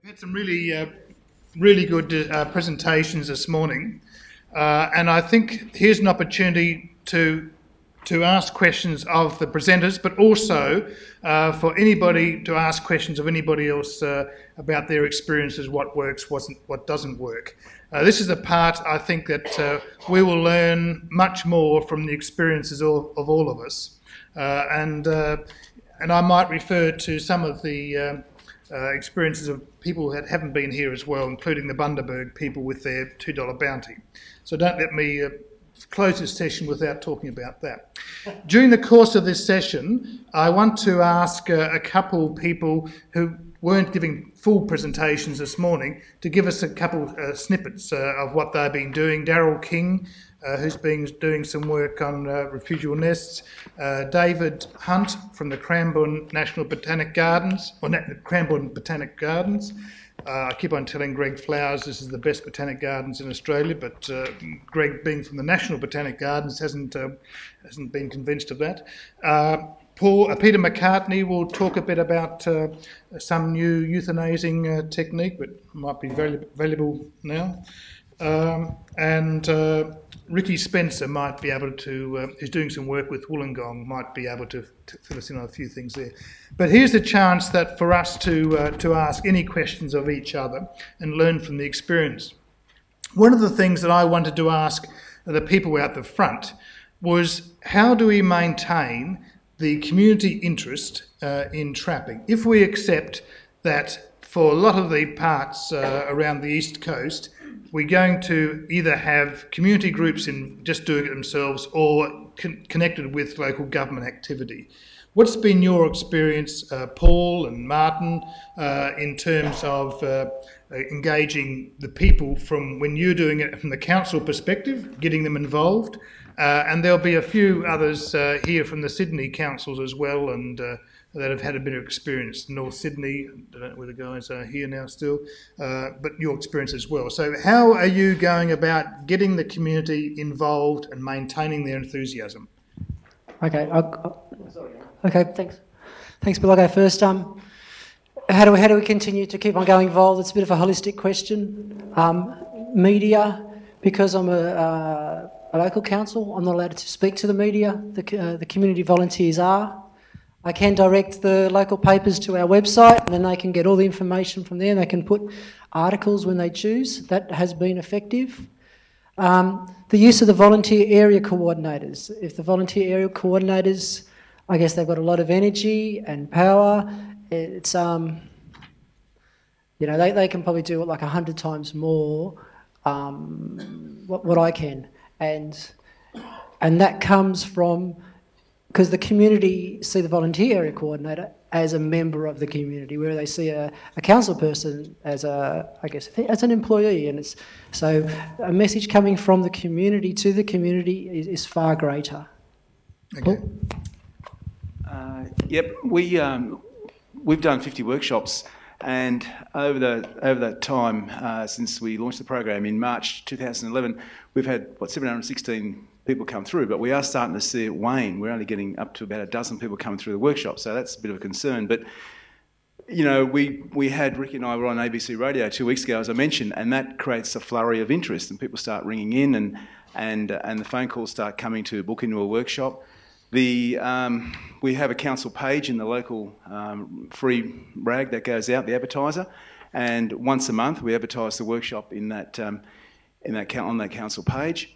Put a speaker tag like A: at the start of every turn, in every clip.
A: We had some really good presentations this morning, and I think here's an opportunity to ask questions of the presenters, but also for anybody to ask questions of anybody else about their experiences, what works, what doesn't work. This is the part I think that we will learn much more from the experiences of all of us, and I might refer to some of the experiences of people that haven't been here as well, including the Bundaberg people with their $2 bounty. So don't let me close this session without talking about that. During the course of this session, I want to ask a couple people who weren't giving full presentations this morning to give us a couple snippets of what they've been doing. Darryl King, who's been doing some work on refugial nests, David Hunt from the Cranbourne National Botanic Gardens, or Cranbourne Botanic Gardens. I keep on telling Greg Flowers this is the best botanic gardens in Australia, but Greg, being from the National Botanic Gardens, hasn't been convinced of that. Peter McCartney will talk a bit about some new euthanizing technique, but might be very valuable now. And Ricky Spencer might be able to, who's doing some work with Wollongong, might be able to fill us in on a few things there. But here's the chance that for us to ask any questions of each other and learn from the experience. One of the things that I wanted to ask the people out the front was, how do we maintain the community interest in trapping? If we accept that for a lot of the parts around the East Coast, we're going to either have community groups in just doing it themselves or connected with local government activity. What's been your experience, Paul and Martin, in terms of engaging the people from when you're doing it from the council perspective, getting them involved? And there'll be a few others here from the Sydney councils as well, and that have had a bit of experience. North Sydney, I don't know where the guys are here now still, but your experience as well. So how are you going about getting the community involved and maintaining their enthusiasm?
B: Okay, okay, thanks. Thanks, Bill. I'll go first. How do we continue to keep on going involved? It's a bit of a holistic question. Media, because I'm a local council, I'm not allowed to speak to the media. The community volunteers are. I can direct the local papers to our website, and then they can get all the information from there, and they can put articles when they choose. That has been effective. The use of the volunteer area coordinators. If the volunteer area coordinators, I guess they've got a lot of energy and power. It's you know, they can probably do it like 100 times more what I can, and that comes from, because the community see the volunteer area coordinator as a member of the community, where they see a council person as as an employee, and it's so a message coming from the community to the community is far greater.
A: Okay.
C: Yep, we've done 50 workshops, and over that time since we launched the program in March 2011, we've had 716 people come through, but we are starting to see it wane. We're only getting up to about a dozen people coming through the workshop, so that's a bit of a concern. But you know, we had, Ricky and I were on ABC Radio 2 weeks ago, as I mentioned, and that creates a flurry of interest, and people start ringing in, and the phone calls start coming to book into a workshop. We have a council page in the local free rag that goes out, the advertiser, and once a month we advertise the workshop in on that council page.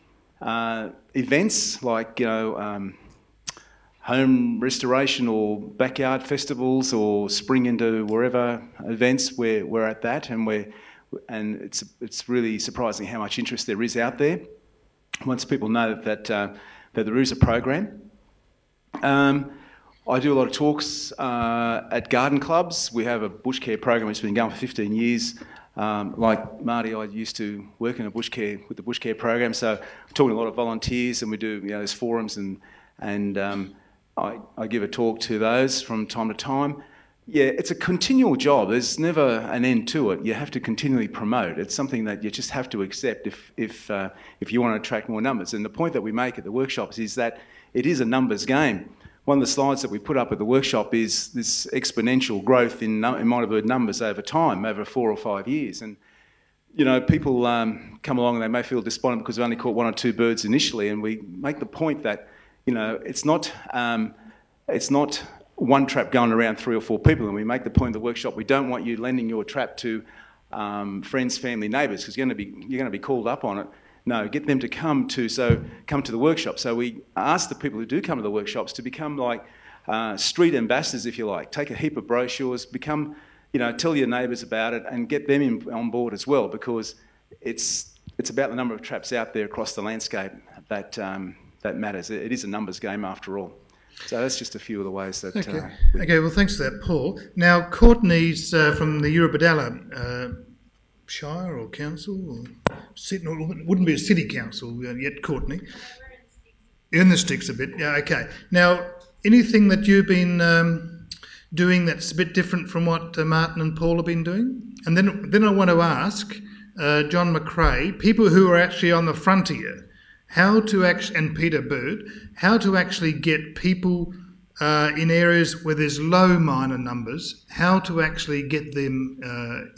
C: Events like, you know, home restoration or backyard festivals or spring into wherever events, we're at that, and it's really surprising how much interest there is out there once people know that there is a program. I do a lot of talks at garden clubs. We have a bush care program which has been going for 15 years. Like Marty, I used to work in with the bush care program, so I'm talking to a lot of volunteers, and we do, you know, there's forums, and I give a talk to those from time to time. Yeah, it's a continual job. There's never an end to it. You have to continually promote. It's something that you just have to accept if you want to attract more numbers. And the point that we make at the workshops is that it is a numbers game. one of the slides that we put up at the workshop is this exponential growth in minor bird numbers over time, over 4 or 5 years. And, you know, people come along and they may feel despondent because they've only caught 1 or 2 birds initially, and we make the point that, you know, it's not one trap going around 3 or 4 people, and we make the point in the workshop, we don't want you lending your trap to friends, family, neighbours, because you're going to be called up on it. No, get them to come to the workshop. So we ask the people who do come to the workshops to become like street ambassadors, if you like. Take a heap of brochures, become, you know, tell your neighbours about it, and get them on board as well, because it's about the number of traps out there across the landscape that matters. It is a numbers game after all. So that's just a few of the ways that...
A: Okay, well, thanks for that, Paul. Now, Courtney's from the Eurobodalla Shire or Council, or city, or it wouldn't be a city council yet, Courtney. In the sticks a bit, yeah, okay. Now, anything that you've been doing that's a bit different from what Martin and Paul have been doing? And then I want to ask John McRae, people who are actually on the frontier, how to actually, and Peter Bird, how to actually get people in areas where there's low minor numbers, how to actually get them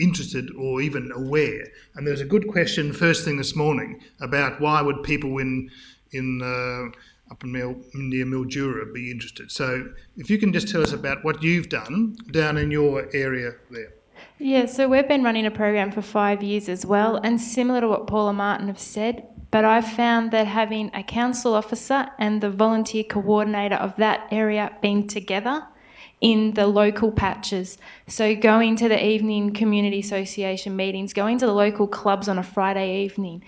A: interested or even aware. And there's a good question first thing this morning about why would people up near Mildura be interested. So if you can just tell us about what you've done down in your area there.
D: Yeah, so we've been running a program for 5 years as well, and similar to what Paul and Martin have said, but I've found that having a council officer and the volunteer coordinator of that area being together in the local patches, so going to the evening community association meetings, going to the local clubs on a Friday evening,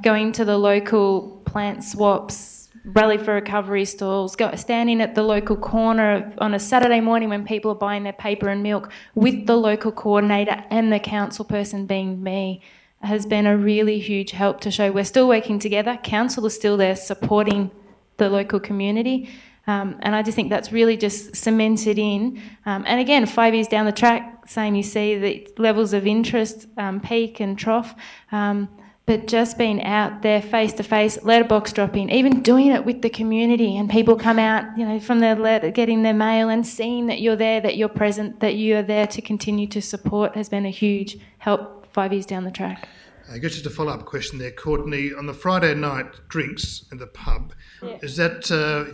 D: going to the local plant swaps, Rally for Recovery stalls, standing at the local corner on a Saturday morning when people are buying their paper and milk with the local coordinator and the council person being me, has been a really huge help to show we're still working together. Council is still there supporting the local community. And I just think that's really just cemented in. And again, 5 years down the track, same you see the levels of interest, peak and trough. But just being out there face to face, letterbox dropping, even doing it with the community, and people come out, you know, from their letter, getting their mail and seeing that you're there, that you're present, that you are there to continue to support has been a huge help 5 years down the track.
A: I guess just a follow-up question there, Courtney. On the Friday night drinks in the pub, is that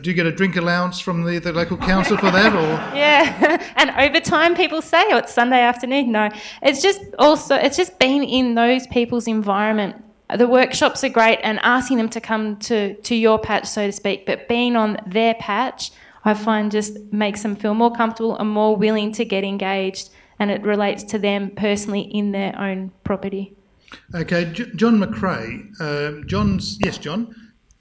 A: do you get a drink allowance from the local council for that, or?
D: Yeah, and overtime people say, oh, it's Sunday afternoon. No, it's just being in those people's environment. The workshops are great, and asking them to come to your patch, so to speak, but being on their patch, I find just makes them feel more comfortable and more willing to get engaged, and it relates to them personally in their own property.
A: Okay, John McRae. John.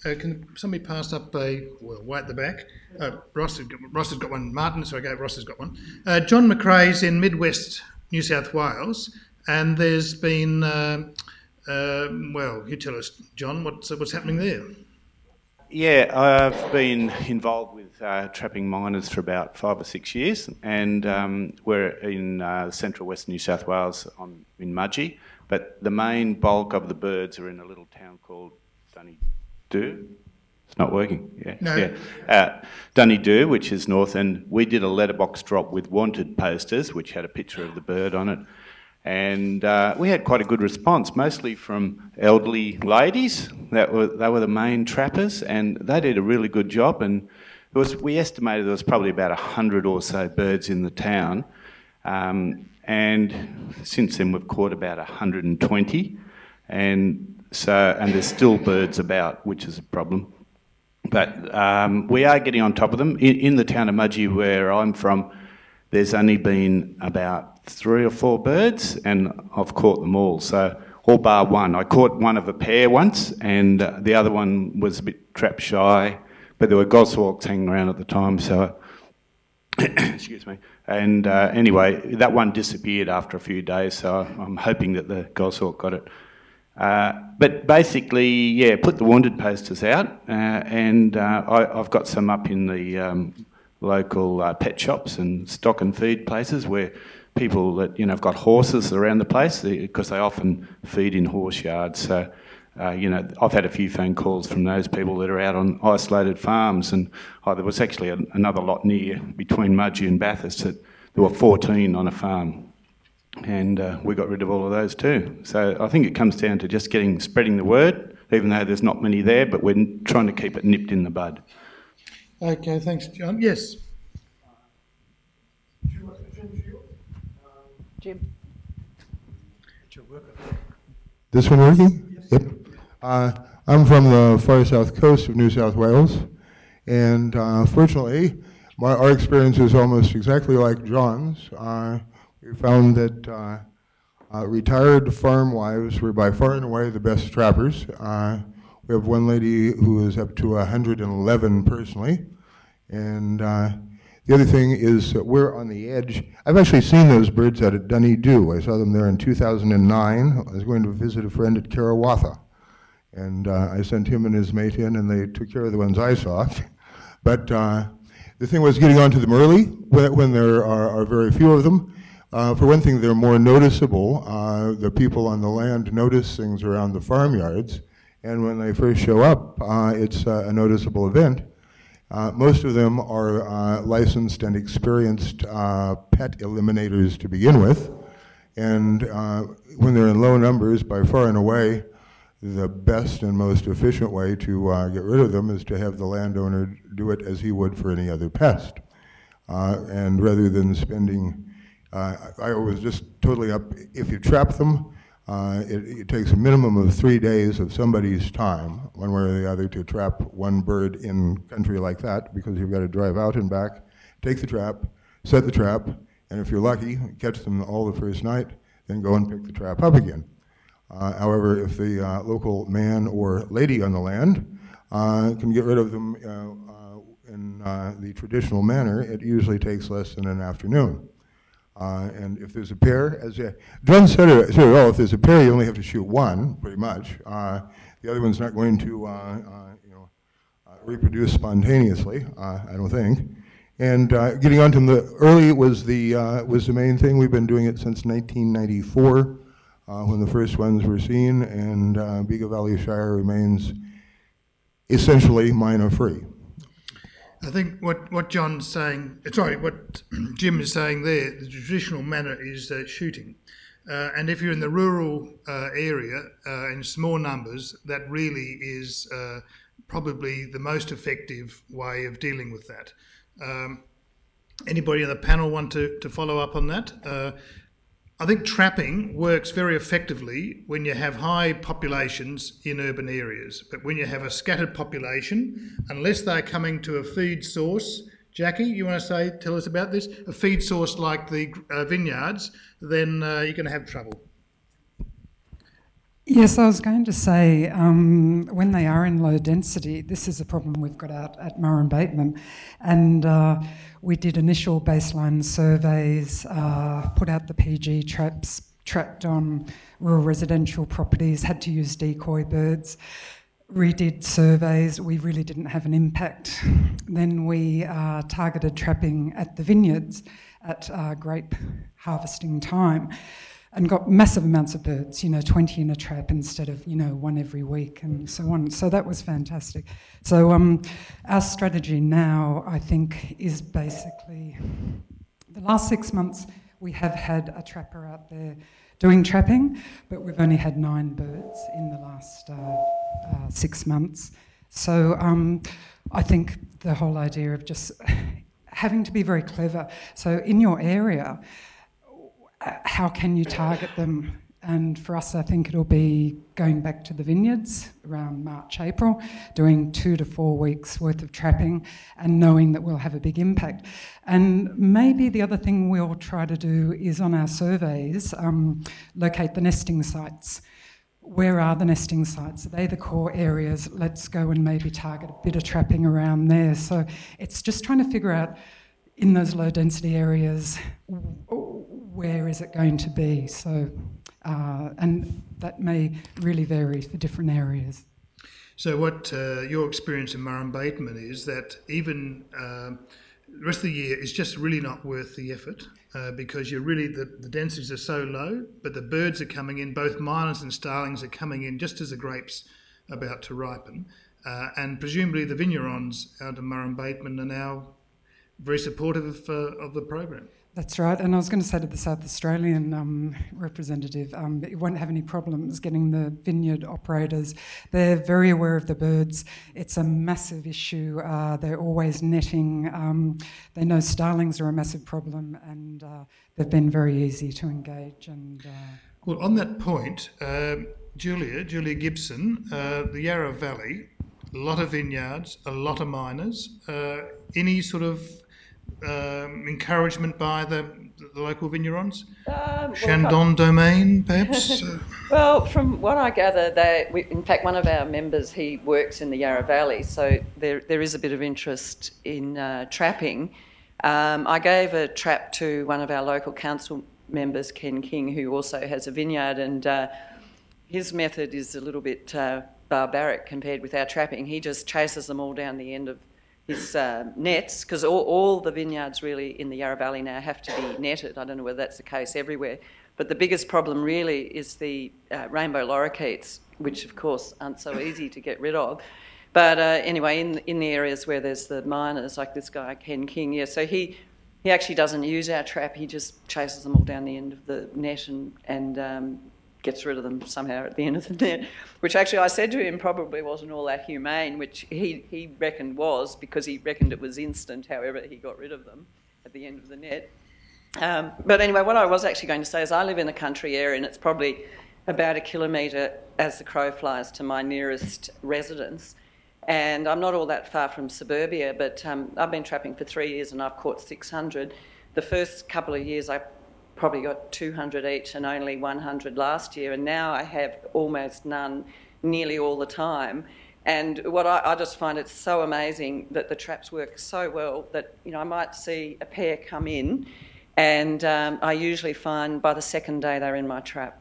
A: Can somebody pass up way at the back? Ross has got one. Martin, sorry, Ross has got one. John McRae's in Midwest New South Wales, and there's been, you tell us, John, what's happening there?
E: Yeah, I've been involved with trapping miners for about 5 or 6 years, and we're in central Western New South Wales in Mudgee. But the main bulk of the birds are in a little town called Dunedoo. It's not working. Yeah. No. Yeah. Dunedoo, which is north, and we did a letterbox drop with wanted posters, which had a picture of the bird on it. And we had quite a good response, mostly from elderly ladies. They were the main trappers, and they did a really good job. And we estimated there was probably about 100 or so birds in the town. And since then we've caught about 120, and there's still birds about, which is a problem. But we are getting on top of them. In the town of Mudgee, where I'm from, there's only been about 3 or 4 birds, and I've caught them all. So all bar one. I caught one of a pair once, and the other one was a bit trap shy, but there were goshawks hanging around at the time, so excuse me. And anyway, that one disappeared after a few days, so I'm hoping that the goshawk got it. But basically, yeah, put the wanted posters out, and I've got some up in the local pet shops and stock and feed places where people that have got horses around the place, because they often feed in horse yards. So I've had a few phone calls from those people that are out on isolated farms, and there was actually another lot near between Mudgee and Bathurst that there were 14 on a farm, and we got rid of all of those too. So I think it comes down to just spreading the word, even though there's not many there, but we're trying to keep it nipped in the bud.
A: Okay, thanks, John. Yes.
B: Jim.
F: This one working? Yes. Yep. I'm from the far south coast of New South Wales, and fortunately, our experience is almost exactly like John's. We found that retired farm wives were by far and away the best trappers. We have one lady who is up to 111 personally, and the other thing is that we're on the edge. I've actually seen those birds out at Dunedoo. I saw them there in 2009. I was going to visit a friend at Karawatha, and I sent him and his mate in, and they took care of the ones I saw. But the thing was getting onto them early when there are very few of them. For one thing, they're more noticeable. The people on the land notice things around the farmyards, and when they first show up, it's a noticeable event. Most of them are licensed and experienced pet eliminators to begin with, and when they're in low numbers, by far and away, the best and most efficient way to get rid of them is to have the landowner do it as he would for any other pest. And rather than spending, I was just totally up, if you trap them, it takes a minimum of 3 days of somebody's time, one way or the other, to trap one bird in country like that, because you've got to drive out and back, take the trap, set the trap, and if you're lucky, catch them all the first night, then go and pick the trap up again. However, if the local man or lady on the land can get rid of them in the traditional manner, it usually takes less than an afternoon. And if there's a pair, as John said it all, if there's a pair, you only have to shoot one, pretty much. The other one's not going to reproduce spontaneously, I don't think. And getting onto them early was the main thing. We've been doing it since 1994, when the first ones were seen, and Bega Valley Shire remains essentially myna-free.
A: I think what John's saying, what Jim is saying there, the traditional manner is shooting. And if you're in the rural area in small numbers, that really is probably the most effective way of dealing with that. Anybody on the panel want to follow up on that? I think trapping works very effectively when you have high populations in urban areas, but when you have a scattered population, unless they're coming to a feed source, Jackie, you want to tell us about this? A feed source like the vineyards, then you're going to have trouble.
G: Yes, I was going to say, when they are in low density, this is a problem we've got out at Murray Bateman, and we did initial baseline surveys, put out the PG traps, trapped on rural residential properties, had to use decoy birds, redid surveys, we really didn't have an impact. Then we targeted trapping at the vineyards at grape harvesting time, and got massive amounts of birds, 20 in a trap instead of, one every week and so on. So that was fantastic. So our strategy now, I think, is basically the last 6 months we have had a trapper out there doing trapping, but we've only had 9 birds in the last 6 months. So I think the whole idea of just having to be very clever. So in your area, how can you target them? And for us, I think it'll be going back to the vineyards around March, April, doing 2 to 4 weeks worth of trapping and knowing that we'll have a big impact. And maybe the other thing we'll try to do is on our surveys, locate the nesting sites. Where are the nesting sites? Are they the core areas? Let's go and maybe target a bit of trapping around there. So it's just trying to figure out in those low density areas, where is it going to be? So, and that may really vary for different areas.
A: So what your experience in Murray Bateman is that even the rest of the year is just really not worth the effort because you're really the densities are so low, but the birds are coming in, both miners and starlings are coming in just as the grapes are about to ripen. And presumably the vignerons out of Murray Bateman are now very supportive of the program.
G: That's right, and I was going to say to the South Australian representative, you won't have any problems getting the vineyard operators. They're very aware of the birds. It's a massive issue. They're always netting. They know starlings are a massive problem, and they've been very easy to engage. And
A: well, on that point, Julia Gibson, the Yarra Valley, a lot of vineyards, a lot of miners. Any sort of encouragement by the local vignerons? Shandon Domain, perhaps?
H: Well, from what I gather, in fact, one of our members, he works in the Yarra Valley, so there is a bit of interest in trapping. I gave a trap to one of our local council members, Ken King, who also has a vineyard, and his method is a little bit barbaric compared with our trapping. He just chases them all down the end of his nets, because all the vineyards really in the Yarra Valley now have to be netted. I don't know whether that's the case everywhere. But the biggest problem really is the rainbow lorikeets, which of course aren't so easy to get rid of. But anyway, in the areas where there's the miners, like this guy, Ken King, yeah, so he actually doesn't use our trap. He just chases them all down the end of the net and gets rid of them somehow at the end of the net, which actually I said to him probably wasn't all that humane, which he reckoned was, because he reckoned it was instant, however he got rid of them at the end of the net. But anyway, what I was actually going to say is I live in a country area, and it's probably about 1 kilometre as the crow flies to my nearest residence. And I'm not all that far from suburbia, but I've been trapping for 3 years and I've caught 600. The first couple of years I probably got 200 each and only 100 last year, and now I have almost none nearly all the time. And what I just find it so amazing that the traps work so well that, you know, I might see a pair come in and I usually find by the second day they're in my trap.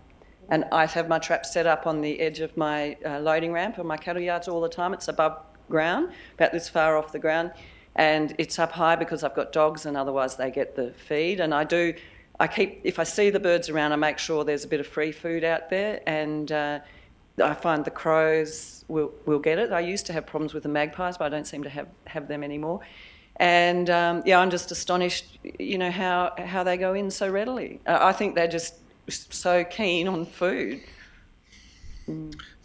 H: And I have my trap set up on the edge of my loading ramp of my cattle yards all the time. It's above ground, about this far off the ground, and it's up high because I've got dogs and otherwise they get the feed. And if I see the birds around, I make sure there's a bit of free food out there, and I find the crows will get it. I used to have problems with the magpies, but I don't seem to have them anymore. And yeah, I'm just astonished, you know, how they go in so readily. I think they're just so keen on food.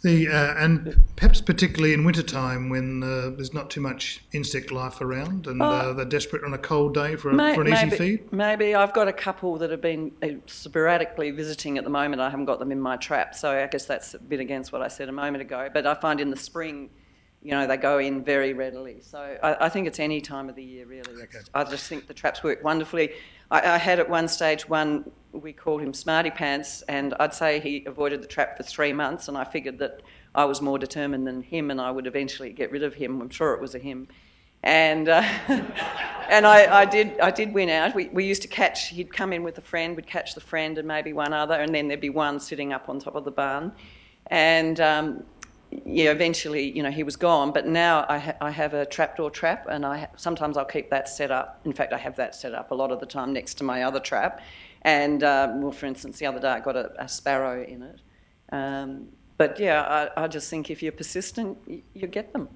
A: And perhaps particularly in wintertime when there's not too much insect life around and they're desperate on a cold day for an easy feed? Maybe.
H: I've got a couple that have been sporadically visiting at the moment. I haven't got them in my trap, so I guess that's a bit against what I said a moment ago. But I find in the spring, you know, they go in very readily. So I think it's any time of the year, really. Okay. I just think the traps work wonderfully. I had at one stage one, we called him Smarty Pants, and I'd say he avoided the trap for 3 months, and I figured that I was more determined than him and I would eventually get rid of him. I'm sure it was a him. And and I did win out. We used to catch, he'd come in with a friend, we'd catch the friend and maybe one other, and then there'd be one sitting up on top of the barn. And yeah, eventually, you know, he was gone. But now I have a trapdoor trap, and sometimes I'll keep that set up. In fact, I have that set up a lot of the time next to my other trap. And, well, for instance, the other day I got a sparrow in it. But yeah, I just think if you're persistent, you get them.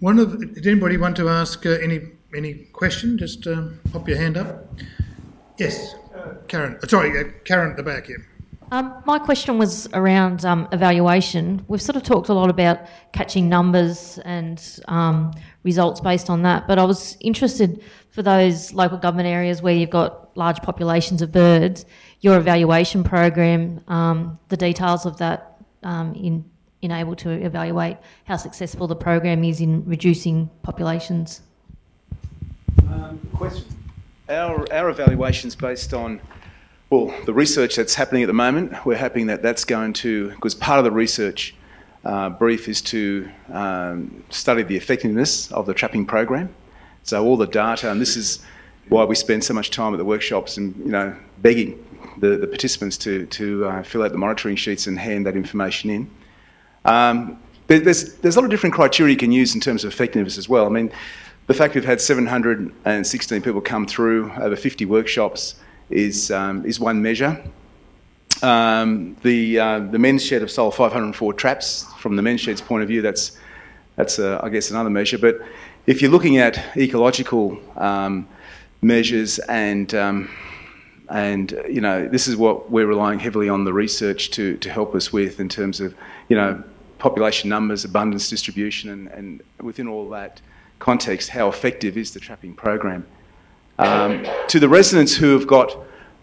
A: Did anybody want to ask any question? Just pop your hand up. Yes, Karen. Sorry, Karen at the back here.
I: My question was around evaluation. We've sort of talked a lot about catching numbers and results based on that, but I was interested for those local government areas where you've got large populations of birds, your evaluation program, the details of that in able to evaluate how successful the program is in reducing populations.
C: Question. Our evaluation's based on, well, the research that's happening at the moment. We're hoping that that's going to, because part of the research brief is to study the effectiveness of the trapping program. So all the data, and this is why we spend so much time at the workshops and, you know, begging the participants to fill out the monitoring sheets and hand that information in. There's a lot of different criteria you can use in terms of effectiveness as well. I mean, the fact we've had 716 people come through over 50 workshops is one measure. The men's shed have sold 504 traps. From the men's shed's point of view, that's I guess another measure. But if you're looking at ecological measures and you know, this is what we're relying heavily on the research to help us with in terms of, you know, population numbers, abundance distribution, and within all that context, how effective is the trapping program? To the residents who have got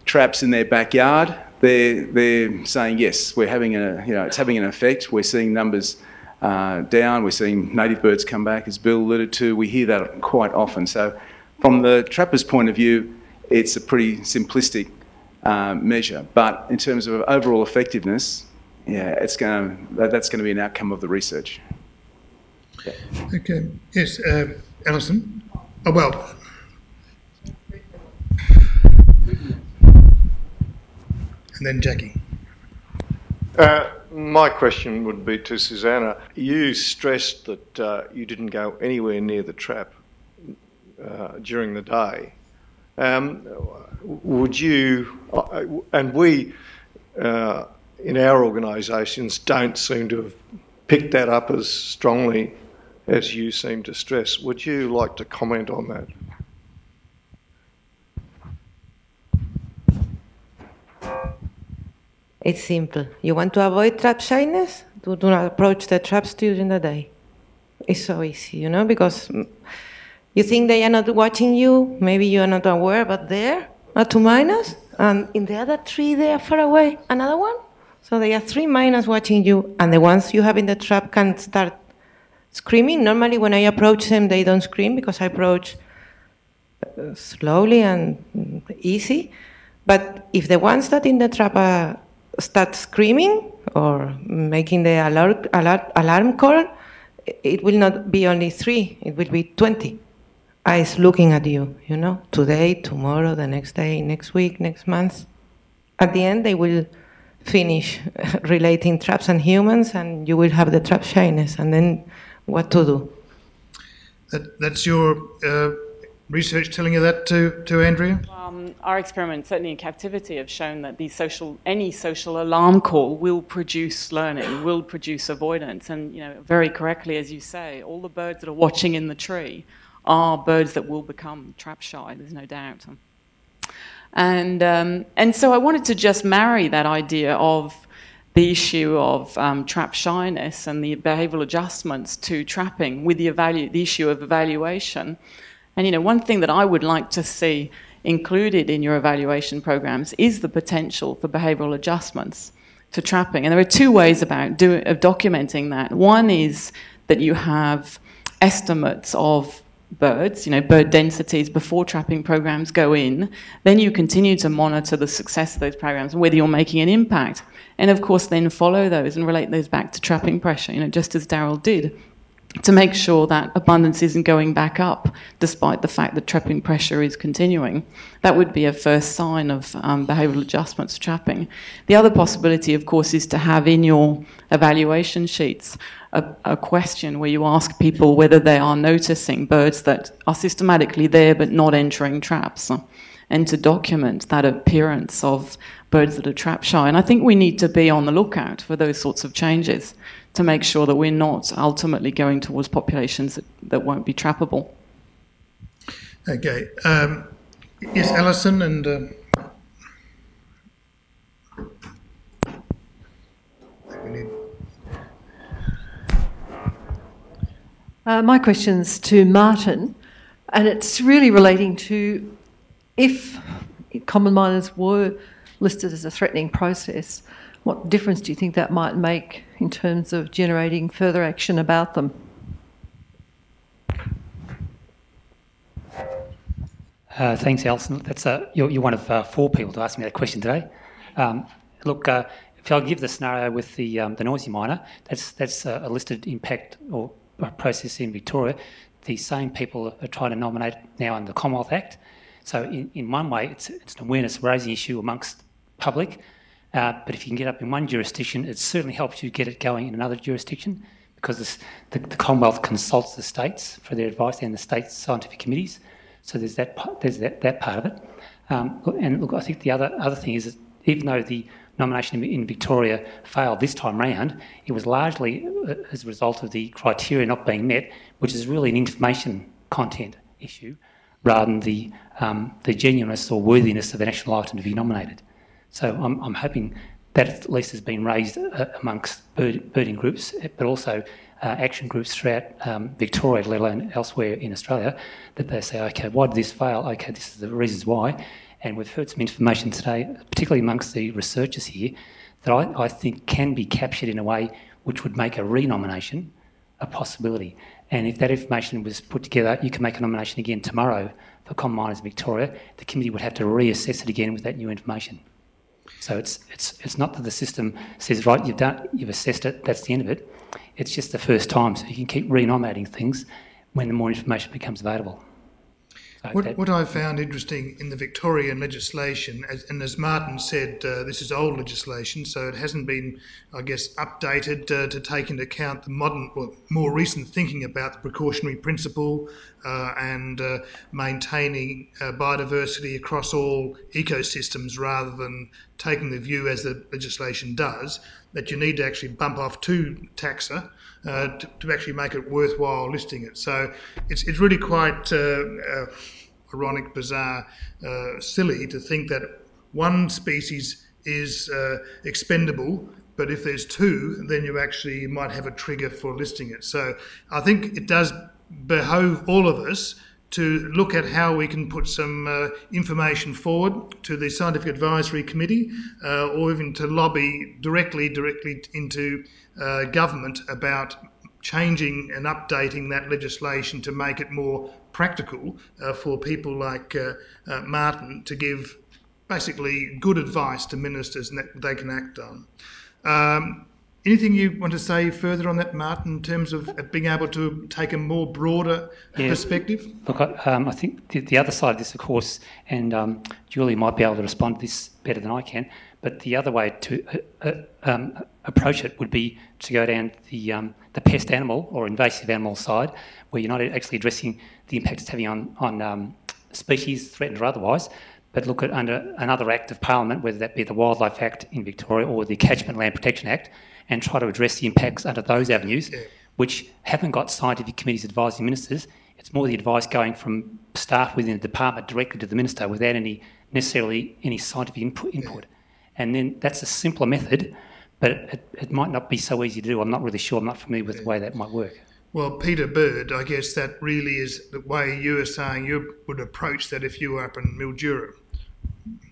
C: traps in their backyard, they're saying yes, we're having it's having an effect. We're seeing numbers down. We're seeing native birds come back, as Bill alluded to. We hear that quite often. So, from the trapper's point of view, it's a pretty simplistic measure. But in terms of overall effectiveness, yeah, that's going to be an outcome of the research. Yeah.
A: Okay. Yes, Alison. Oh well. And then Jackie.
J: My question would be to Susanna. You stressed that you didn't go anywhere near the trap during the day. Would you, and we in our organisations don't seem to have picked that up as strongly as you seem to stress. Would you like to comment on that?
K: It's simple. You want to avoid trap shyness? Do not approach the traps during the day. It's so easy, you know, because you think they are not watching you, maybe you are not aware, but there are 2 miners, and in the other 3 there far away, another one. So there are 3 miners watching you, and the ones you have in the trap can start screaming. Normally when I approach them, they don't scream because I approach slowly and easy. But if the ones that in the trap start screaming or making the alarm call, it will not be only 3, it will be 20 eyes looking at you, you know, today, tomorrow, the next day, next week, next month. At the end, they will finish relating traps and humans, and you will have the trap shyness, and then what to do?
A: That's your research telling you that to Andrea?
L: Our experiments, certainly in captivity, have shown that any social alarm call will produce learning, will produce avoidance. And, you know, very correctly, as you say, all the birds that are watching in the tree are birds that will become trap shy, there's no doubt. And so I wanted to just marry that idea of the issue of trap shyness and the behavioural adjustments to trapping with the issue of evaluation. And, you know, one thing that I would like to see included in your evaluation programs is the potential for behavioural adjustments to trapping. And there are 2 ways of documenting that. One is that you have estimates of birds, you know, bird densities before trapping programs go in. Then you continue to monitor the success of those programs and whether you're making an impact. And of course then follow those and relate those back to trapping pressure, you know, just as Daryl did, to make sure that abundance isn't going back up despite the fact that trapping pressure is continuing. That would be a first sign of behavioural adjustments to trapping. The other possibility, of course, is to have in your evaluation sheets a question where you ask people whether they are noticing birds that are systematically there but not entering traps, and to document that appearance of birds that are trap shy. And I think we need to be on the lookout for those sorts of changes to make sure that we're not ultimately going towards populations that won't be trappable.
A: Okay. Yes, Alison and...
M: My question's to Martin, and it's really relating to if common miners were listed as a threatening process, what difference do you think that might make in terms of generating further action about them?
N: Thanks, Alison. That's you're one of 4 people to ask me that question today. Look, if I'll give the scenario with the noisy miner, that's a listed impact or a process in Victoria. The same people are trying to nominate now under the Commonwealth Act. So in one way, it's an awareness-raising issue amongst public. But if you can get up in one jurisdiction, it certainly helps you get it going in another jurisdiction because the Commonwealth consults the states for their advice and the states' scientific committees. So there's that part of it. And look, I think the other thing is that even though the nomination in Victoria failed this time round, it was largely as a result of the criteria not being met, which is really an information content issue, rather than the genuineness or worthiness of an national item to be nominated. So I'm hoping that at least has been raised amongst birding groups, but also action groups throughout Victoria, let alone elsewhere in Australia, that they say, okay, why did this fail? Okay, this is the reasons why. And we've heard some information today, particularly amongst the researchers here, that I think can be captured in a way which would make a re-nomination a possibility. And if that information was put together, you can make a nomination again tomorrow for Common Miners Victoria. The committee would have to reassess it again with that new information. So it's not that the system says, right, you've assessed it, that's the end of it. It's just the first time, so you can keep re-nominating things when the more information becomes available.
A: What I found interesting in the Victorian legislation, as Martin said, this is old legislation, so it hasn't been, I guess, updated to take into account the modern, or more recent thinking about the precautionary principle and maintaining biodiversity across all ecosystems, rather than taking the view, as the legislation does, that you need to actually bump off two taxa to actually make it worthwhile listing it. So it's really quite ironic, bizarre, silly to think that one species is expendable, but if there's two, then you actually might have a trigger for listing it. So I think it does behove all of us to look at how we can put some information forward to the Scientific Advisory Committee, or even to lobby directly into government about changing and updating that legislation to make it more practical for people like Martin to give basically good advice to ministers and that they can act on. Anything you want to say further on that, Martin, in terms of being able to take a more broader perspective?
N: Look, I think the other side of this, of course, and Julie might be able to respond to this better than I can, but the other way to approach it would be to go down the pest animal or invasive animal side, where you're not actually addressing the impact it's having on species, threatened or otherwise, but look at under another act of Parliament, whether that be the Wildlife Act in Victoria or the Catchment Land Protection Act, and try to address the impacts under those avenues, which haven't got scientific committees advising ministers. It's more the advice going from staff within the department directly to the minister without necessarily any scientific input. And then that's a simpler method, but it might not be so easy to do. I'm not really sure. I'm not familiar with the way that might work.
A: Well, Peter Bird, I guess that really is the way you were saying you would approach that if you were up in Mildura.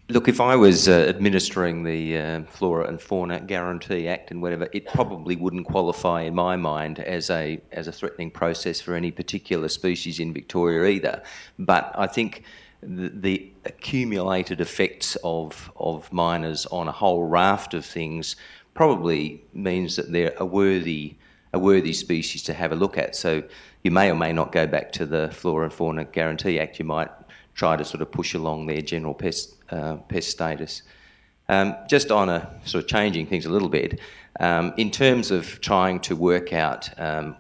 O: Look, if I was administering the Flora and Fauna Guarantee Act and whatever, it probably wouldn't qualify in my mind as a threatening process for any particular species in Victoria either. But I think the accumulated effects of miners on a whole raft of things probably means that they're a worthy species to have a look at. So you may or may not go back to the Flora and Fauna Guarantee Act. You might try to sort of push along their general pest status. Just on a sort of changing things a little bit, in terms of trying to work out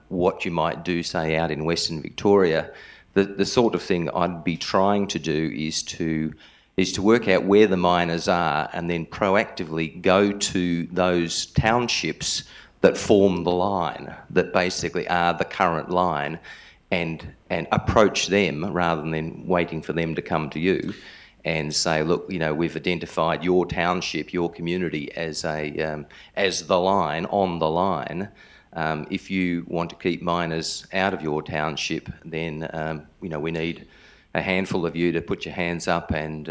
O: what you might do, say, out in Western Victoria, the sort of thing I'd be trying to do is to work out where the miners are and then proactively go to those townships that form the line, that basically are the current line, and approach them rather than waiting for them to come to you and say, look, you know, we've identified your township, your community as the line, on the line. If you want to keep miners out of your township, then you know, we need a handful of you to put your hands up and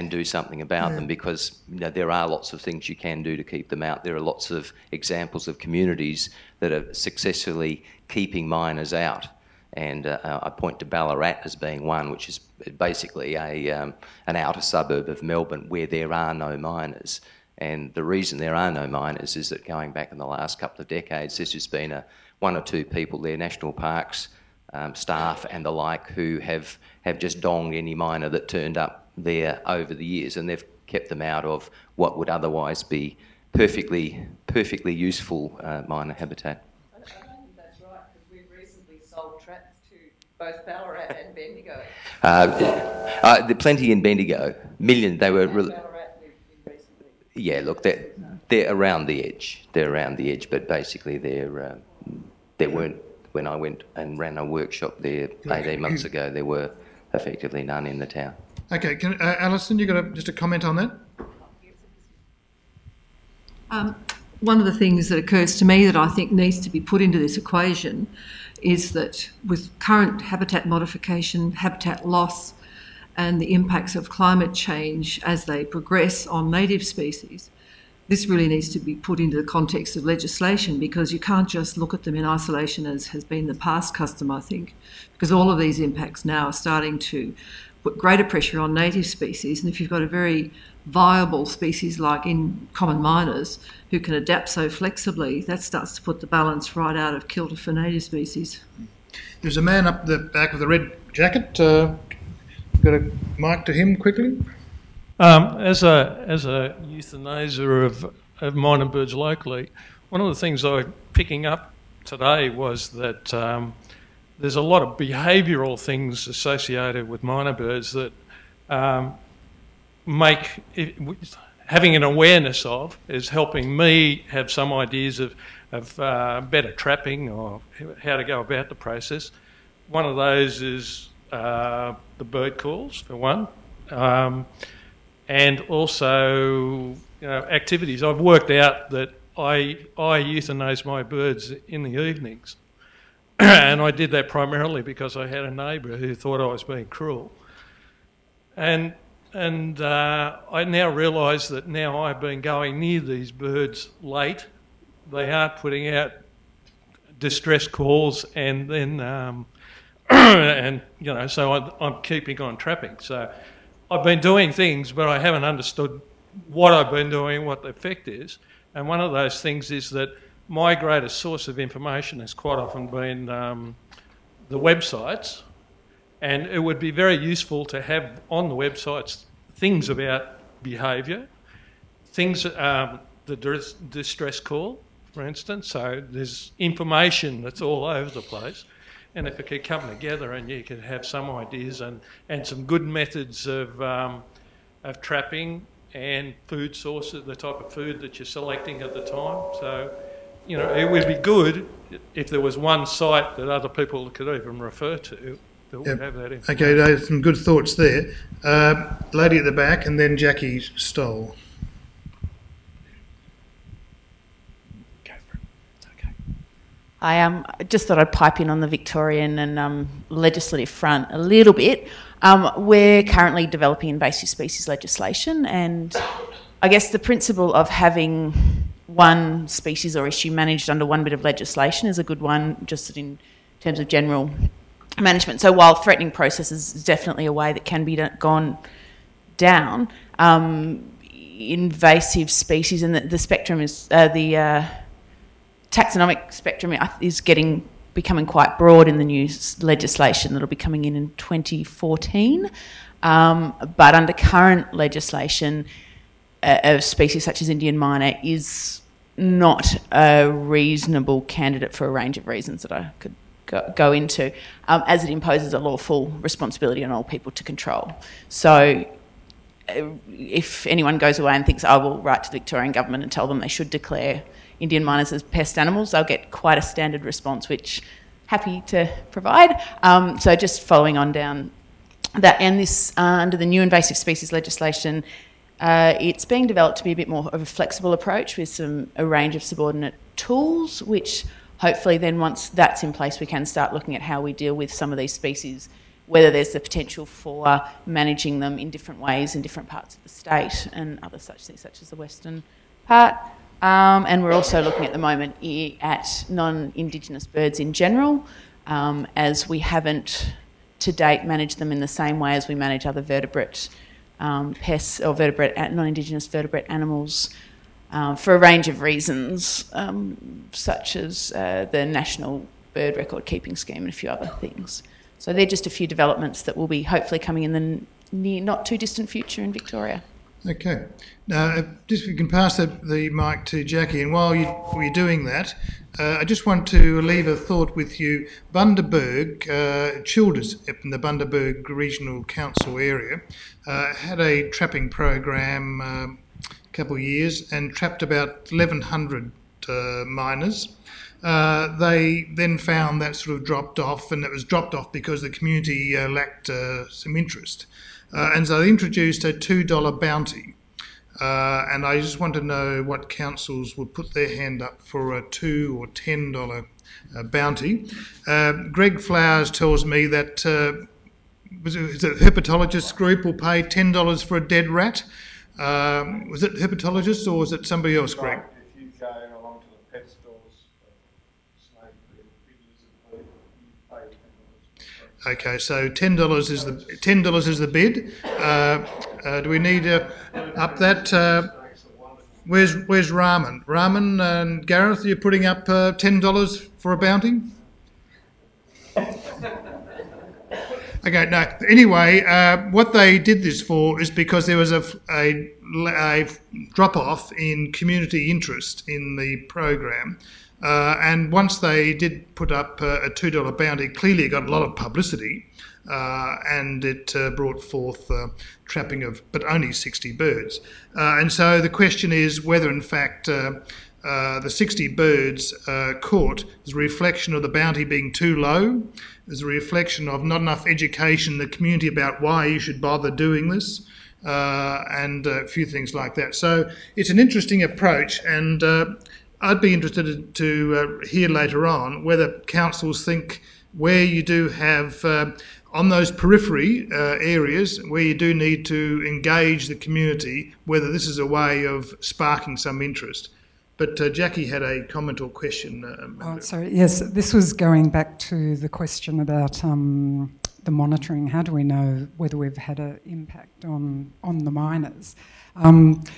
O: do something about them, because you know, there are lots of things you can do to keep them out. There are lots of examples of communities that are successfully keeping miners out. And I point to Ballarat as being one, which is basically an outer suburb of Melbourne where there are no miners. And the reason there are no miners is that going back in the last couple of decades, there's just been one or two people there, national parks, staff and the like, who have just donged any miner that turned up there over the years, and they've kept them out of what would otherwise be perfectly useful miner habitat.
H: Both Ballarat and Bendigo.
O: The plenty in Bendigo. Million. They were. Yeah, look, they're around the edge. They're around the edge, but basically there weren't. When I went and ran a workshop there 18 months ago, there were effectively none in the town.
A: Okay, Alison, you got just a comment on that?
M: One of the things that occurs to me that I think needs to be put into this equation is that with current habitat modification, habitat loss, and the impacts of climate change as they progress on native species, this really needs to be put into the context of legislation, because you can't just look at them in isolation as has been the past custom, I think, because all of these impacts now are starting to put greater pressure on native species. And if you've got a very viable species like in common miners who can adapt so flexibly, that starts to put the balance right out of kilter for native species.
A: There's a man up the back with a red jacket. Got a mic to him quickly?
P: As a euthanaser of minor birds locally, one of the things I'm picking up today was that there's a lot of behavioural things associated with minor birds that having an awareness of is helping me have some ideas of better trapping or how to go about the process. One of those is the bird calls, for one. And also, activities. I've worked out that I euthanise my birds in the evenings. And I did that primarily because I had a neighbour who thought I was being cruel. And I now realise that now I've been going near these birds late. They aren't putting out distress calls, and then so I'm keeping on trapping. So I've been doing things, but I haven't understood what I've been doing, what the effect is. And one of those things is that my greatest source of information has quite often been the websites, and it would be very useful to have on the websites things about behaviour, things, the distress call, for instance. So there's information that's all over the place. And if it could come together and you could have some ideas and some good methods of trapping and food sources, the type of food that you're selecting at the time. So, it would be good if there was one site that other people could even refer to that would have that information.
A: Okay, there's some good thoughts there. Lady at the back, and then Jackie Stoll.
Q: I just thought I'd pipe in on the Victorian and legislative front a little bit. We're currently developing invasive species legislation, and I guess the principle of having one species or issue managed under one bit of legislation is a good one, just in terms of general management. So while threatening processes is definitely a way that can be gone down, invasive species and the spectrum is taxonomic spectrum is becoming quite broad in the new legislation that'll be coming in 2014. But under current legislation, a species such as Indian Myna is not a reasonable candidate for a range of reasons that I could go into, as it imposes a lawful responsibility on all people to control. So if anyone goes away and thinks, I will write to the Victorian government and tell them they should declare Indian miners as pest animals, they'll get quite a standard response, which happy to provide. So just following on down that, and this under the new invasive species legislation, it's being developed to be a bit more of a flexible approach with a range of subordinate tools, which hopefully then once that's in place, we can start looking at how we deal with some of these species, whether there's the potential for managing them in different ways in different parts of the state and other such things, such as the western part. And we're also looking at the moment at non-Indigenous birds in general, as we haven't to date managed them in the same way as we manage other vertebrate pests or non-Indigenous vertebrate animals for a range of reasons, such as the National Bird Record Keeping Scheme and a few other things. So they're just a few developments that will be hopefully coming in the near, not too distant future in Victoria.
A: Okay. Now, just if you can pass the mic to Jackie, and while you're doing that, I just want to leave a thought with you. Bundaberg, Childers in the Bundaberg Regional Council area, had a trapping program a couple of years and trapped about 1,100 miners. They then found that sort of dropped off, and it was dropped off because the community lacked some interest. And so they introduced a $2 bounty. And I just want to know what councils would put their hand up for a $2 or $10 bounty. Greg Flowers tells me that is it a herpetologist group will pay $10 for a dead rat. Was it herpetologist or was it somebody else, Greg?
J: If you go along to the pet stores, snake, big lizard, you pay $10.
A: Okay, so $10 is the bid. Do we need to up that? Where's Raman? Raman and Gareth, are you putting up $10 for a bounty? Okay, no. Anyway, what they did this for is because there was a drop-off in community interest in the program. And once they did put up a $2 bounty, clearly it got a lot of publicity, and it brought forth trapping of, but only 60 birds. And so the question is whether, in fact, the 60 birds caught is a reflection of the bounty being too low, is a reflection of not enough education in the community about why you should bother doing this, and a few things like that. So it's an interesting approach, and I'd be interested to hear later on whether councils think where you do have, on those periphery areas where you do need to engage the community, whether this is a way of sparking some interest. But Jackie had a comment or question.
G: Sorry, yes, this was going back to the question about the monitoring. How do we know whether we've had an impact on the miners? And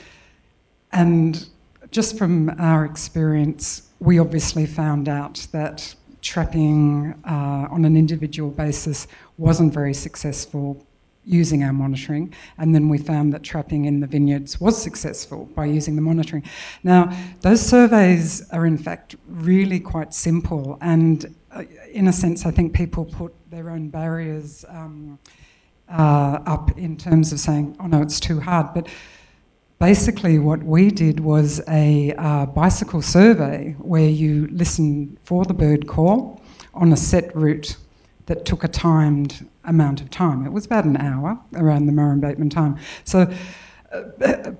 G: just from our experience, we obviously found out that trapping on an individual basis wasn't very successful using our monitoring, and then we found that trapping in the vineyards was successful by using the monitoring. Now, those surveys are in fact really quite simple, and in a sense I think people put their own barriers up in terms of saying, oh no, it's too hard. But basically what we did was a bicycle survey where you listen for the bird call on a set route that took a timed amount of time. It was about an hour around the Murray Bateman time. So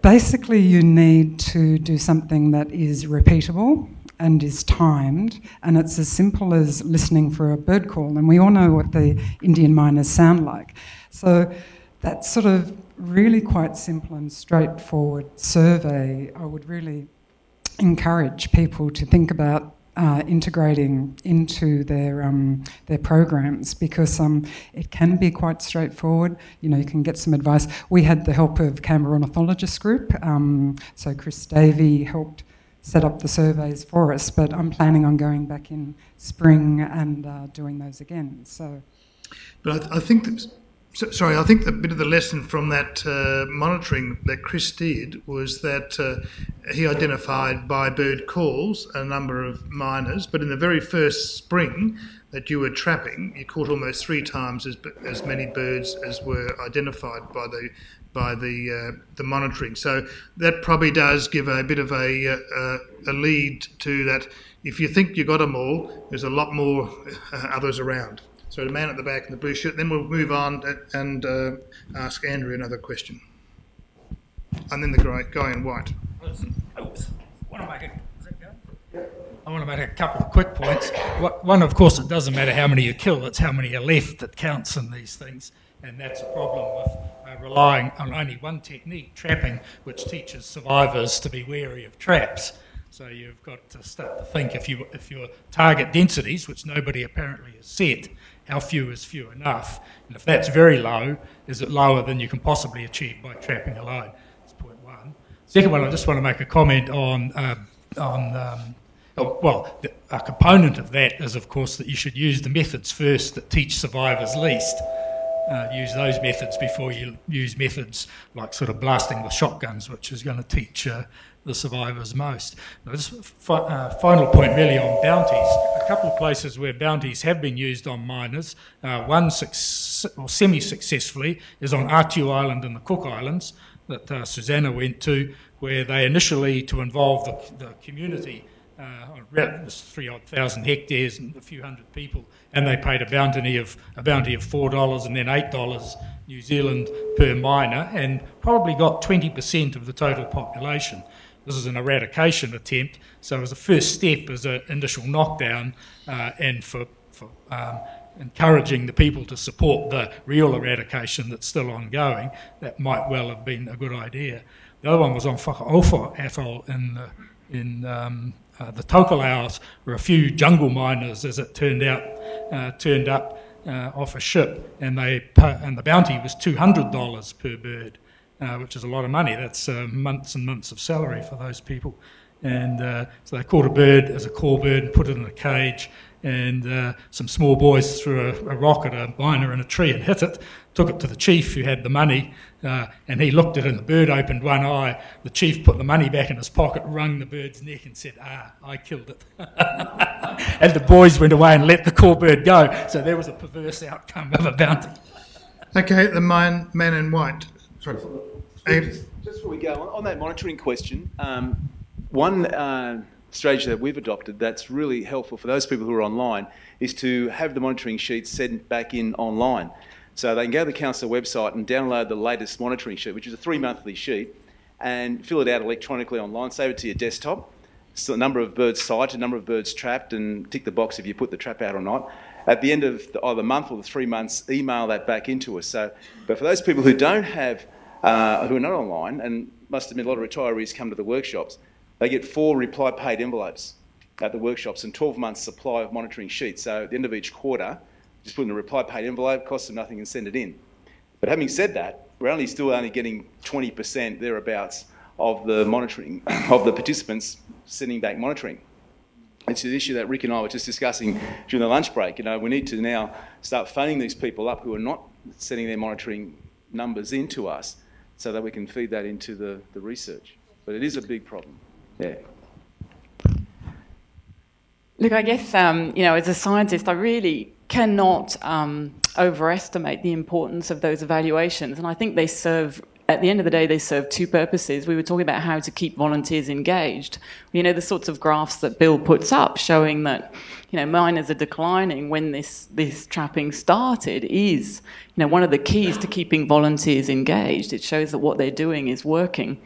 G: basically you need to do something that is repeatable and is timed, and it's as simple as listening for a bird call, and we all know what the Indian miners sound like. So that's sort of really quite simple and straightforward survey. I would really encourage people to think about integrating into their programs, because it can be quite straightforward. You know, you can get some advice. We had the help of Canberra Ornithologist Group, so Chris Davey helped set up the surveys for us, but I'm planning on going back in spring and doing those again. So,
A: but I think that. Sorry, I think the bit of the lesson from that monitoring that Chris did was that he identified by bird calls a number of miners, but in the very first spring that you were trapping, you caught almost 3 times as many birds as were identified by the monitoring. So that probably does give a bit of a lead to that. If you think you got them all, there's a lot more others around. So the man at the back in the blue shirt. Then we'll move on and ask Andrew another question. And then the guy in white.
R: I want to make a couple of quick points. One, of course, it doesn't matter how many you kill, it's how many are left that counts in these things. And that's a problem with relying on only one technique, trapping, which teaches survivors to be wary of traps. So you've got to start to think if your target densities, which nobody apparently has set, how few is few enough? And if that's very low, is it lower than you can possibly achieve by trapping alone? That's point one. Second one, I just want to make a comment on a component of that is, of course, that you should use the methods first that teach survivors least. use those methods before you use methods like sort of blasting with shotguns, which is going to teach the survivors most. Now, this final point really on bounties. A couple of places where bounties have been used on miners, one semi-successfully is on Artu Island and the Cook Islands that Susanna went to, where they initially, to involve the community, it was 3,000 hectares and a few hundred people, and they paid a bounty of $4 and then $8 New Zealand per miner, and probably got 20% of the total population. This is an eradication attempt, so it was the first step as an initial knockdown, and for encouraging the people to support the real eradication that's still ongoing. That might well have been a good idea. The other one was on Whakaofa Atoll in the Tokelau's, where a few jungle miners, as it turned out, turned up off a ship, and the bounty was $200 per bird, which is a lot of money. That's months and months of salary for those people. And so they caught a bird as a call bird and put it in a cage, and some small boys threw a rock at a miner in a tree and hit it, took it to the chief who had the money, and he looked at it and the bird opened one eye. The chief put the money back in his pocket, wrung the bird's neck and said, I killed it. And the boys went away and let the call bird go. So there was a perverse outcome of a bounty.
A: Okay, the man in white. Sorry.
C: Just before we go, on that monitoring question, one strategy that we've adopted that's really helpful for those people who are online is to have the monitoring sheets sent back in online. So they can go to the council website and download the latest monitoring sheet, which is a 3-monthly sheet, and fill it out electronically online, save it to your desktop. So the number of birds sighted, number of birds trapped, and tick the box if you put the trap out or not. At the end of the month or the 3 months, email that back into us. So, but for those people who don't have, who are not online, and must admit a lot of retirees come to the workshops, they get 4 reply paid envelopes at the workshops and 12 months supply of monitoring sheets. So at the end of each quarter, just put in a reply paid envelope, costs them nothing and send it in. But having said that, we're still only getting 20% thereabouts of the monitoring, of the participants sending back monitoring. It's an issue that Rick and I were just discussing during the lunch break. You know, we need to now start phoning these people up who are not sending their monitoring numbers into us so that we can feed that into the research. But it is a big problem. Yeah.
L: Look, I guess, as a scientist, I really cannot overestimate the importance of those evaluations. And I think they serve, at the end of the day, they serve 2 purposes. We were talking about how to keep volunteers engaged. The sorts of graphs that Bill puts up showing that, miners are declining when this trapping started is, one of the keys to keeping volunteers engaged. It shows that what they're doing is working.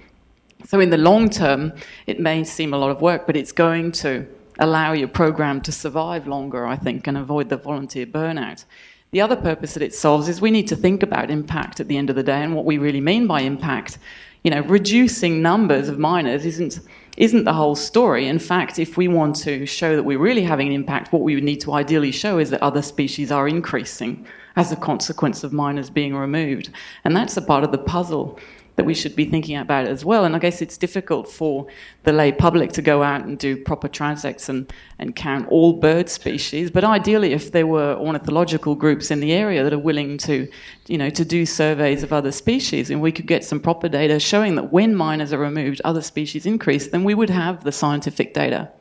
L: So in the long term, it may seem a lot of work, but it's going to allow your program to survive longer, I think, and avoid the volunteer burnout. The other purpose that it solves is we need to think about impact at the end of the day and what we really mean by impact. Reducing numbers of miners isn't the whole story. In fact, if we want to show that we're really having an impact, what we would need to ideally show is that other species are increasing as a consequence of miners being removed. And that's a part of the puzzle that we should be thinking about as well. And I guess it's difficult for the lay public to go out and do proper transects and count all bird species. But ideally, if there were ornithological groups in the area that are willing to, to do surveys of other species, and we could get some proper data showing that when miners are removed, other species increase, then we would have the scientific data.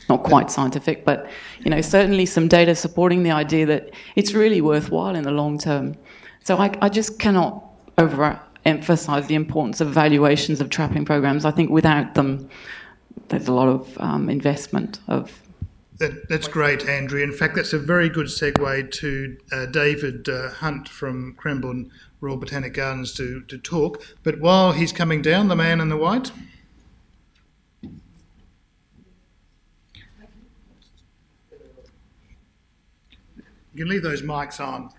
L: Not quite scientific, but, certainly some data supporting the idea that it's really worthwhile in the long term. So I just cannot emphasise the importance of evaluations of trapping programs. I think without them, there's a lot of investment of...
A: That's great, Andrea. In fact, that's a very good segue to David Hunt from Cranbourne Royal Botanic Gardens to talk. But while he's coming down, the man in the white... You can leave those mics on.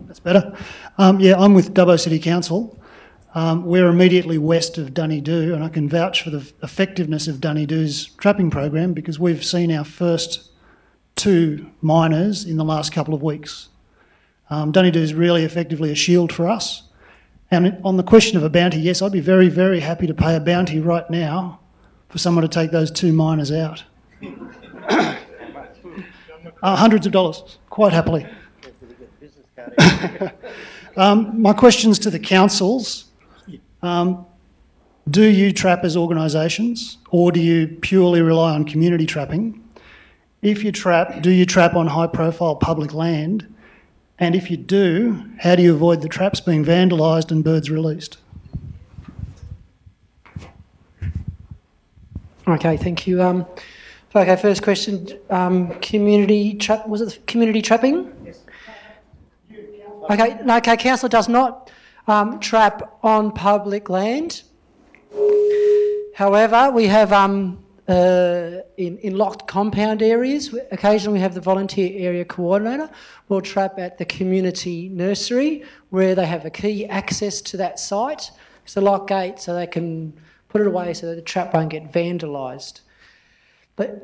S: That's better. I'm with Dubbo City Council. We're immediately west of Dunedoo, and I can vouch for the effectiveness of Dunedoo's trapping program because we've seen our first 2 miners in the last couple of weeks. Dunedoo is really effectively a shield for us. And on the question of a bounty, yes, I'd be very, very happy to pay a bounty right now for someone to take those 2 miners out. Hundreds of dollars, quite happily. My question's to the councils. Do you trap as organisations, or do you purely rely on community trapping? If you trap, do you trap on high-profile public land? And if you do, how do you avoid the traps being vandalised and birds released?
B: Okay, thank you. Okay, first question, community trapping? Yes. Okay, council does not trap on public land. However, we have in locked compound areas, occasionally we have the volunteer area coordinator will trap at the community nursery where they have a key access to that site. It's a lock gate so they can put it away so that the trap won't get vandalised. But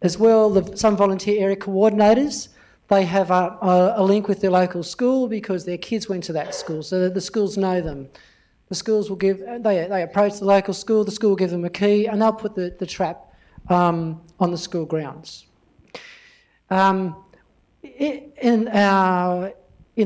B: as well, some volunteer area coordinators, they have a link with their local school because their kids went to that school, so that the schools know them. The schools will they approach the local school, the school will give them a key and they'll put the trap on the school grounds. In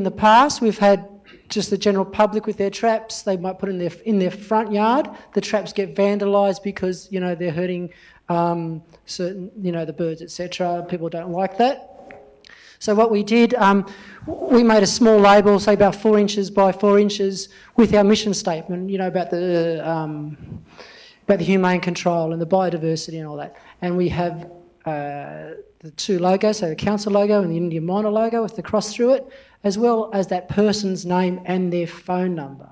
B: the past, we've had just the general public with their traps. They might put in their front yard. The traps get vandalised because they're hurting certain the birds, etc. People don't like that. So what we did, we made a small label, say about 4 inches by 4 inches, with our mission statement, about the humane control and the biodiversity and all that. And we have the 2 logos, so the council logo and the Indian Myna logo with the cross through it, as well as that person's name and their phone number.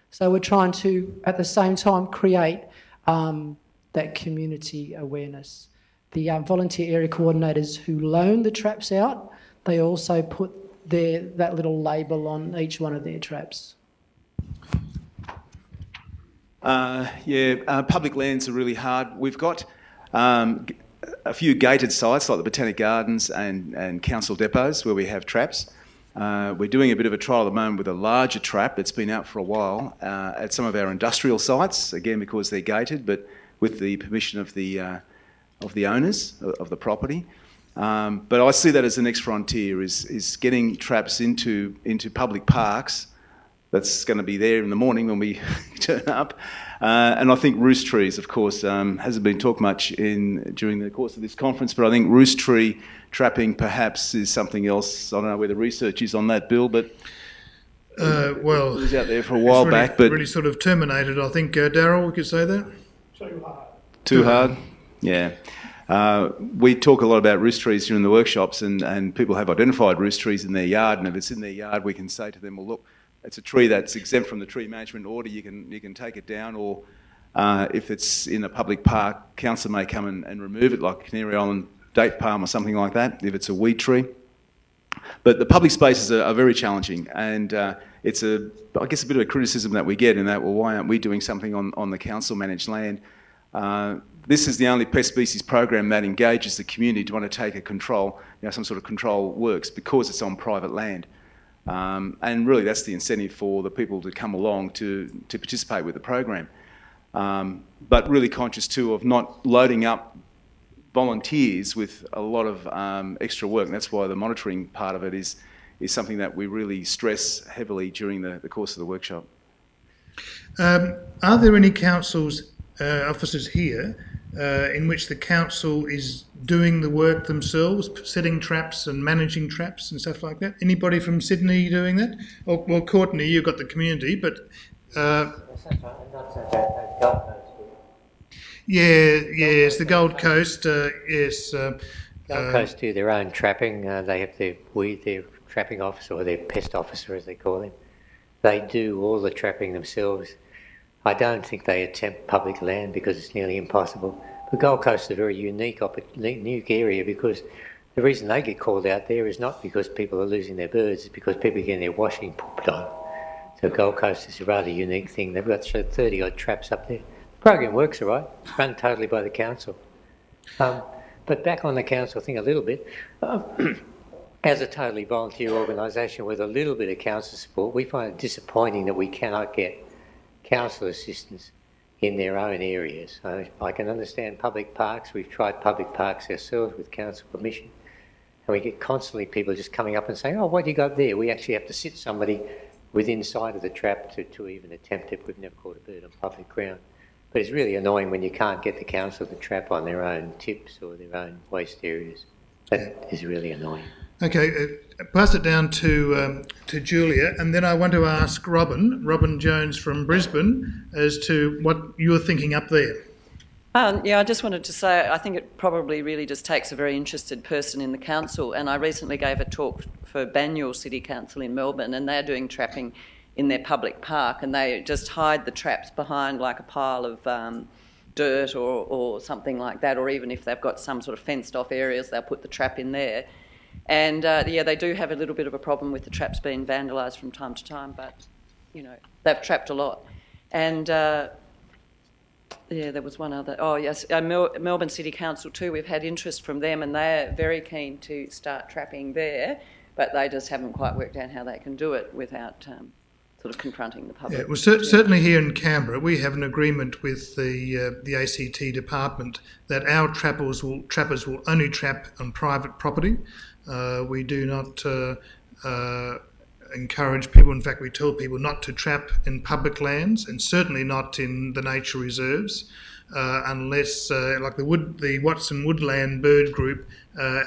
B: So we're trying to, at the same time, create that community awareness. The volunteer area coordinators who loan the traps out, they also put that little label on each one of their traps.
C: Public lands are really hard. We've got a few gated sites like the Botanic Gardens and council depots where we have traps. We're doing a bit of a trial at the moment with a larger trap that's been out for a while at some of our industrial sites, again because they're gated, but with the permission of the owners of the property. But I see that as the next frontier is getting traps into public parks. That's going to be there in the morning when we turn up. And I think roost trees, of course, hasn't been talked much during the course of this conference, but I think roost tree trapping perhaps is something else. I don't know where the research is on that, Bill, but it was out there for a while back. But
A: really sort of terminated, I think, Darryl, we could say that?
C: Too hard. Too hard? Yeah. We talk a lot about roost trees during the workshops, and people have identified roost trees in their yard, and if it's in their yard, we can say to them, well, look, it's a tree that's exempt from the tree management order, you can take it down, or if it's in a public park, council may come and remove it, like Canary Island date palm or something like that, if it's a weed tree. But the public spaces are very challenging, and it's I guess a bit of a criticism that we get in that, well, why aren't we doing something on the council managed land? This is the only pest species program that engages the community to want to take a control, some sort of control works because it's on private land. And really that's the incentive for the people to come along to participate with the program. But really conscious too of not loading up volunteers with a lot of extra work, and that's why the monitoring part of it is something that we really stress heavily during the course of the workshop.
A: Are there any councils, officers here, in which the council is doing the work themselves, setting traps and managing traps and stuff like that? Anybody from Sydney doing that? Well, Courtney, you've got the community, but... yes, the Gold Coast, yes.
T: Gold Coast do their own trapping. They have their trapping officer, or their pest officer as they call him. They do all the trapping themselves. I don't think they attempt public land because it's nearly impossible. But Gold Coast is a very unique area because the reason they get called out there is not because people are losing their birds, it's because people are getting their washing pooped on. So Gold Coast is a rather unique thing. They've got 30 odd traps up there. The program works all right. It's run totally by the council. But back on the council thing a little bit, as a totally volunteer organisation with a little bit of council support, we find it disappointing that we cannot get council assistance in their own areas. I can understand public parks. We've tried public parks ourselves with council permission. And we get constantly people just coming up and saying, oh, what do you got there? We actually have to sit somebody within sight of the trap to even attempt it. We've never caught a bird on public ground. But it's really annoying when you can't get the council to trap on their own tips or their own waste areas. That is really annoying.
A: Okay, pass it down to Julia, and then I want to ask Robin Jones from Brisbane, as to what you're thinking up there.
H: Yeah, I just wanted to say I think it probably really just takes a very interested person in the council, and I recently gave a talk for Banyule City Council in Melbourne, and they're doing trapping in their public park, and they just hide the traps behind like a pile of dirt or something like that, or even if they've got some sort of fenced off areas, they'll put the trap in there. And yeah, they do have a little bit of a problem with the traps being vandalised from time to time, but you know, they've trapped a lot. And yeah, there was one other. Oh yes, Melbourne City Council too. We've had interest from them, and they're very keen to start trapping there, but they just haven't quite worked out how they can do it without sort of confronting the public.
A: Yeah, well, certainly here in Canberra, we have an agreement with the ACT department that our trappers will only trap on private property. We do not encourage people. In fact, we tell people not to trap in public lands, and certainly not in the nature reserves, unless, like the Watson Woodland Bird Group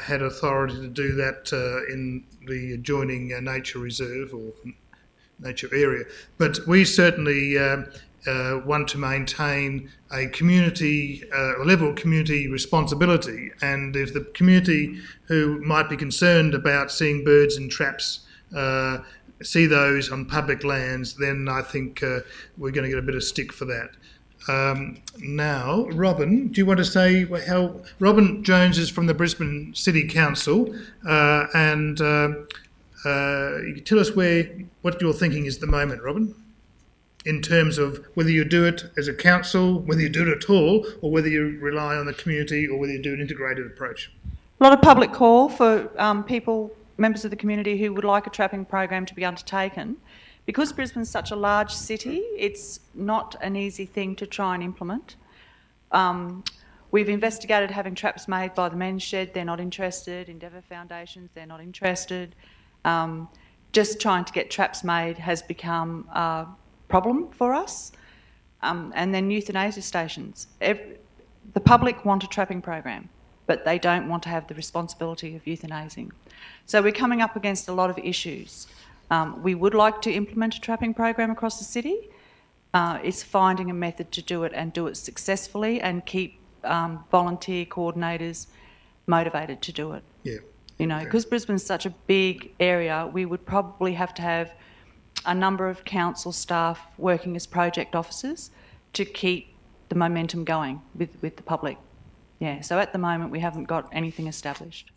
A: had authority to do that in the adjoining nature reserve or nature area. But we certainly want to maintain a community, a level of community responsibility, and if the community who might be concerned about seeing birds in traps see those on public lands, then I think we're going to get a bit of stick for that. Now, Robin, do you want to say how... Robin Jones is from the Brisbane City Council, and you can tell us what your thinking is at the moment, Robin, in terms of whether you do it as a council, whether you do it at all, or whether you rely on the community, or whether you do an integrated approach.
U: A lot of public call for members of the community who would like a trapping program to be undertaken. Because Brisbane's such a large city, it's not an easy thing to try and implement. We've investigated having traps made by the Men's Shed, they're not interested. Endeavour Foundations, they're not interested. Just trying to get traps made has become a problem for us. And then euthanasia stations. The public want a trapping program, but they don't want to have the responsibility of euthanasing. So we're coming up against a lot of issues. We would like to implement a trapping program across the city. It's finding a method to do it and do it successfully and keep volunteer coordinators motivated to do it.
A: Yeah.
U: You know, because Brisbane's such a big area, we would probably have to have a number of council staff working as project officers to keep the momentum going with the public. Yeah, so at the moment we haven't got anything established.